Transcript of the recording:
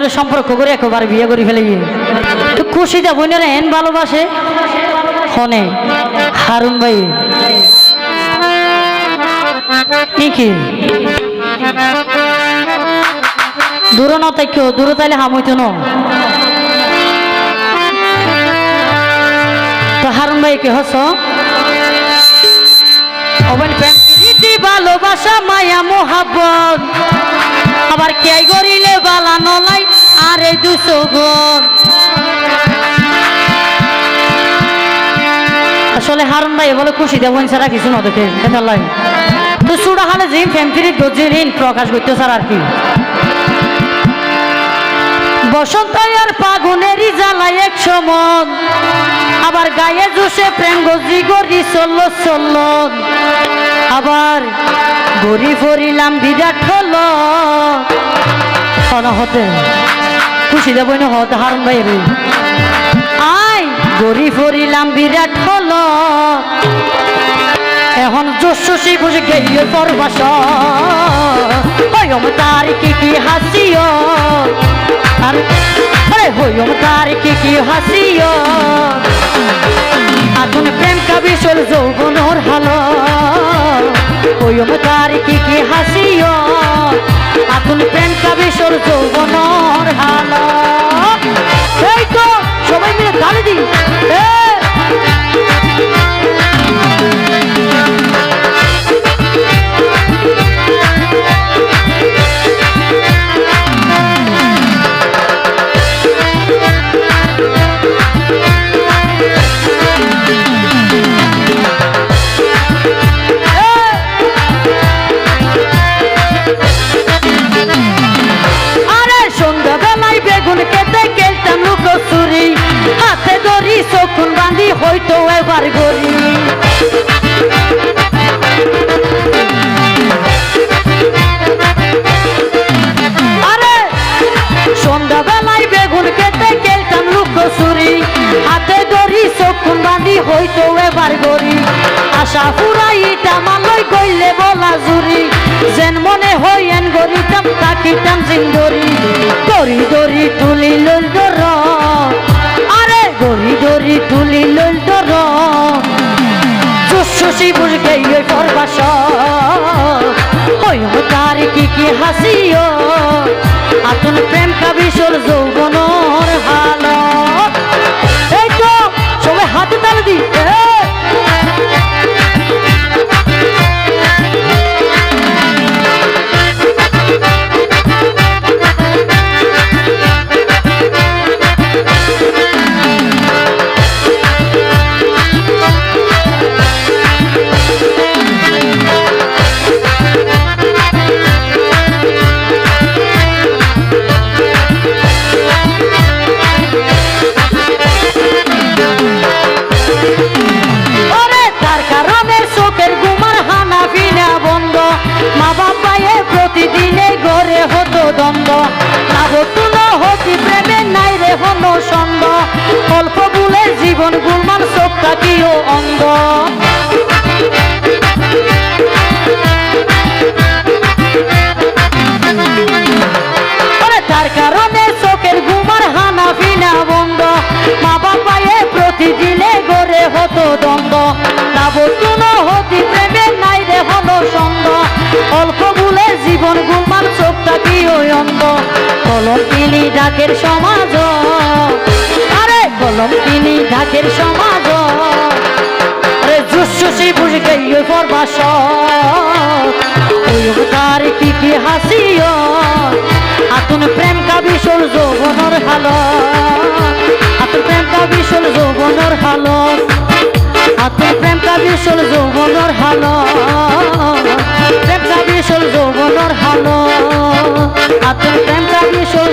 বোনের সম্পর্ক করে একবার বিয়ে করে ফেলে গিয়ে তো খুশিতে বোনের এন ভালোবাসে হনে হারুন ভাই কি দূর না তাই কেউ দূর তাইলে হাম হইতো না তো হারুন ভাই কি হস ভালোবাসা মায়া মোহাব্বত আবার কে গরিলে বালা নলাই আরে দুশো গুণ আসলে হারুন ভাই বলে খুশি দেবেন ছাড়া কিছু না দেখে দেখালাই তো সুরা হালে জিম ফ্যামিলি গজিরিন প্রকাশ করতে স্যার আর কি বসন্ত আর ফাগুনেরই জ্বালায় এক সমন আবার গায়ে জোশে প্রেম গজি গরি চল্ল আবার গড়ি ফরিলাম বিরাট হল হতে খুশি দেব হতে হারুন ভাই আই গড়ি ফরিলাম বিরাট হল এখন জোশী বুঝে গেয়ে পরবাস তার কি হাসিও আর হইম তার কি হাসিও আগুন প্রেম কাবিসল যৌবনর হালো হইম তার কি হাসিও আগুন প্রেম কাবিসল যৌবনর হালো এই তো সবাই মিলে গালি দিই হাতে ধরি চকুন বাঁধি হয়তো এবার গড়ি আরে সন্ধ্যাবেলায় বেগুন খেতে গেলতাম লুকোচুরি হাতে ধরি চকুন বাঁধি হয়তো এবার গড়ি আশা ফুরাইটা মালয় গইলে বলা জুরি যেন মনে হয় এন গড়িতাম থাকিতাম জিন্দরি দড়ি দড়ি তুলি লইল ধর দড়ি দড়ি তুলি লইল ধর জোশী বুঝ গেয়ে পরবাস হইম তার কি হাসিও আতুন প্রেম কাবিসর যৌবনর হাল এই তো সবাই হাতে তালে দি দ্বন্দ্ব নাবতুল হতি প্রেমে নাই রে হন সন্দ অল্প বুলে জীবন গুলমান চোখটা কিও অঙ্গ তার কারণে চোখের ঘুমার হানা ফিনা বন্ধ মা বাবায়ে প্রতিদিনে গড়ে হতো দ্বন্দ্ব নাবতুল হতি প্রেমে নাই রে হন সন্দ অল্প বুলে জীবন গুলমান চোখটা কিও অঙ্গ কলম তিনি ঢাকের সমাজ আরে কলম তিনি ঢাকের সমাজ আরে জোশী বুঝ গেয়ে পরবাস তার কি হাসিও আতুন প্রেম কাবিসল যৌবনর হাল আতুন প্রেম কাবিসল যৌবনর হাল আতুন প্রেম কাবিসল যৌবনর হাল প্রেম কাবিসল যৌবনর হাল আতুন প্রেম কাবিসল